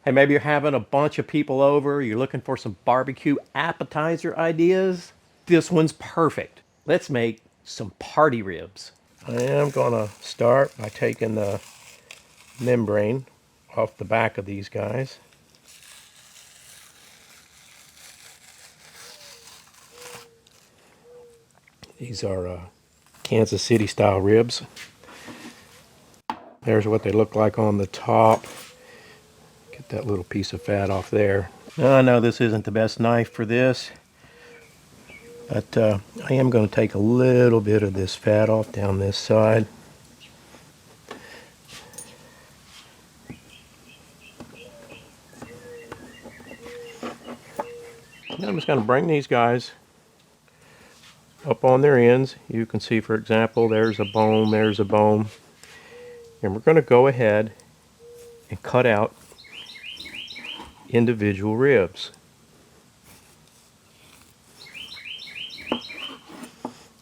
Hey, maybe you're having a bunch of people over, you're looking for some barbecue appetizer ideas. This one's perfect. Let's make some party ribs. I am gonna start by taking the membrane off the back of these guys. These are Kansas City style ribs. There's what they look like on the top. Get that little piece of fat off there. Now, I know this isn't the best knife for this, but I am going to take a little bit of this fat off down this side. Now I'm just going to bring these guys up on their ends. You can see, for example, there's a bone, there's a bone. And we're going to go ahead and cut out individual ribs.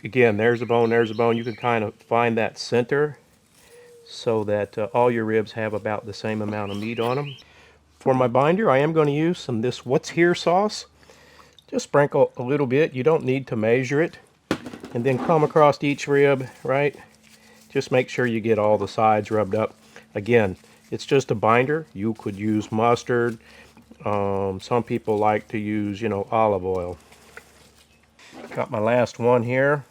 Again, there's a bone, there's a bone. You can kind of find that center so that all your ribs have about the same amount of meat on them. For my binder, I am going to use some of this What's Here sauce. Just sprinkle a little bit. You don't need to measure it. And then come across each rib, right? Just make sure you get all the sides rubbed up. Again, it's just a binder. You could use mustard. Some people like to use, olive oil. Got my last one here.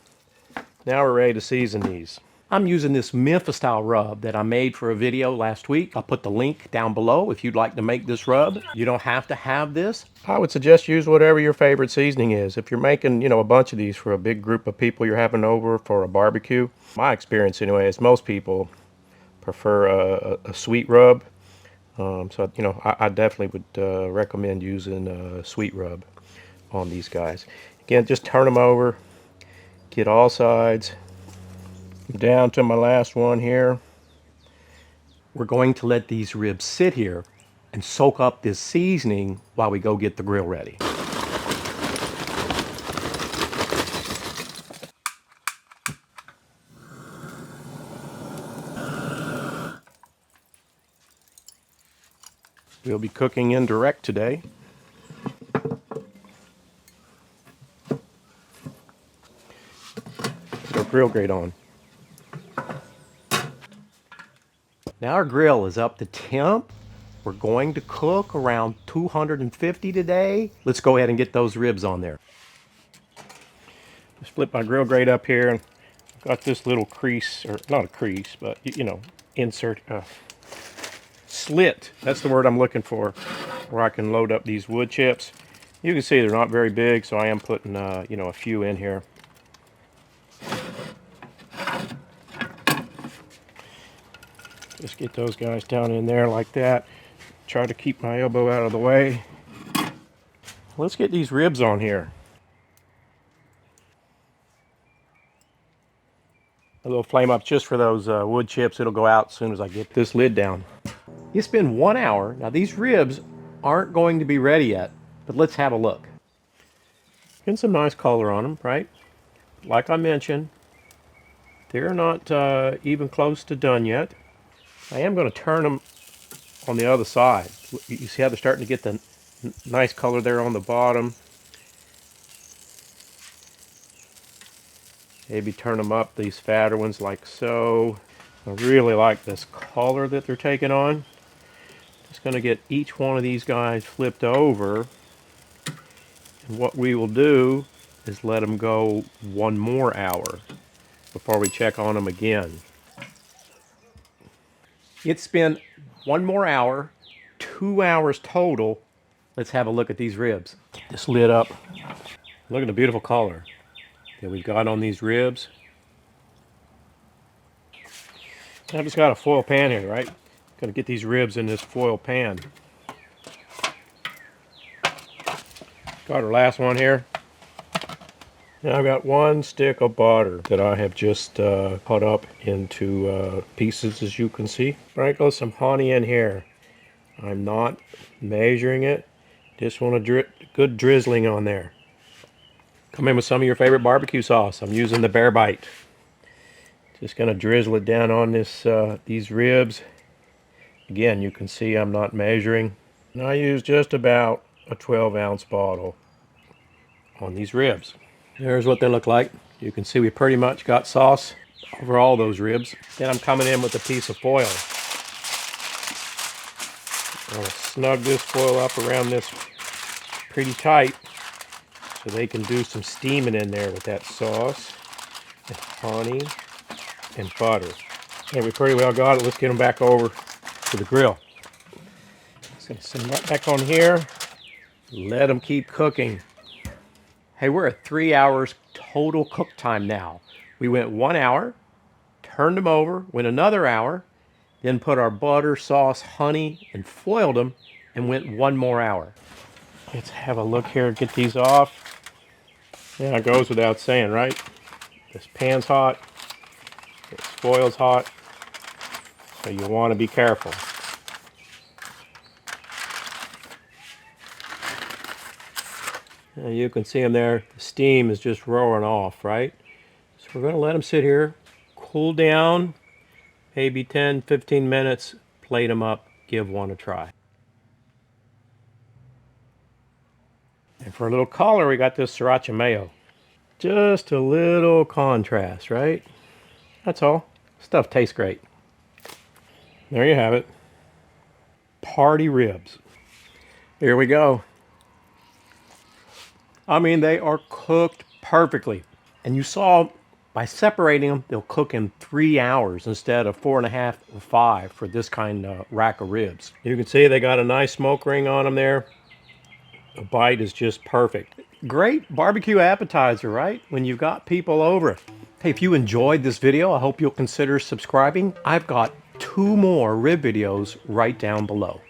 Now we're ready to season these. I'm using this Memphis style rub that I made for a video last week. I'll put the link down below if you'd like to make this rub. You don't have to have this. I would suggest use whatever your favorite seasoning is. If you're making, a bunch of these for a big group of people you're having over for a barbecue, my experience anyway is most people prefer a sweet rub. So, I definitely would recommend using a sweet rub on these guys. Again, just turn them over, get all sides. Down to my last one here. We're going to let these ribs sit here and soak up this seasoning while we go get the grill ready. We'll be cooking indirect today. Put our grill grate on. Now our grill is up to temp. We're going to cook around 250 today. Let's go ahead and get those ribs on there. Just flip my grill grate up here and got this little crease, or not a crease, but insert slit. That's the word I'm looking for, where I can load up these wood chips. You can see they're not very big, so I am putting a few in here. Just get those guys down in there like that. Try to keep my elbow out of the way. Let's get these ribs on here. A little flame up just for those wood chips. It'll go out as soon as I get this lid down. It's been 1 hour. Now these ribs aren't going to be ready yet, but let's have a look. Getting some nice color on them, right? Like I mentioned, they're not even close to done yet. I am going to turn them on the other side. You see how they're starting to get the nice color there on the bottom. Maybe turn them up, these fatter ones, like so. I really like this color that they're taking on. Just going to get each one of these guys flipped over. And what we will do is let them go 1 more hour before we check on them again. It's been 1 more hour, 2 hours total. Let's have a look at these ribs. Get this lid up. Look at the beautiful color that we've got on these ribs. I've just got a foil pan here, right? Gonna get these ribs in this foil pan. Got our last one here. Now I've got 1 stick of butter that I have just cut up into pieces, as you can see. Sprinkle some honey in here. I'm not measuring it. Just want a good drizzling on there. Come in with some of your favorite barbecue sauce. I'm using the Bear Bite. Just gonna drizzle it down on these ribs. Again, you can see I'm not measuring. And I use just about a 12-ounce bottle on these ribs. There's what they look like. You can see we pretty much got sauce over all those ribs. Then I'm coming in with a piece of foil. I'm going to snug this foil up around this pretty tight so they can do some steaming in there with that sauce and honey and butter. Okay, we pretty well got it. Let's get them back over to the grill. Just going to send them right back on here. Let them keep cooking. Hey, we're at 3 hours total cook time now. We went 1 hour, turned them over, went another hour, then put our butter, sauce, honey, and foiled them, and went 1 more hour. Let's have a look here, get these off. Yeah, it goes without saying, right? This pan's hot, this foil's hot, so you want to be careful. And you can see them there, the steam is just roaring off, right? So we're going to let them sit here, cool down, maybe 10-15 minutes, plate them up, give one a try. And for a little color, we got this sriracha mayo. Just a little contrast, right? That's all. Stuff tastes great. There you have it. Party ribs. Here we go. I mean, they are cooked perfectly. And you saw by separating them, they'll cook in 3 hours instead of 4.5 or 5 for this kind of rack of ribs. You can see they got a nice smoke ring on them there. The bite is just perfect. Great barbecue appetizer, right? When you've got people over. Hey, if you enjoyed this video, I hope you'll consider subscribing. I've got 2 more rib videos right down below.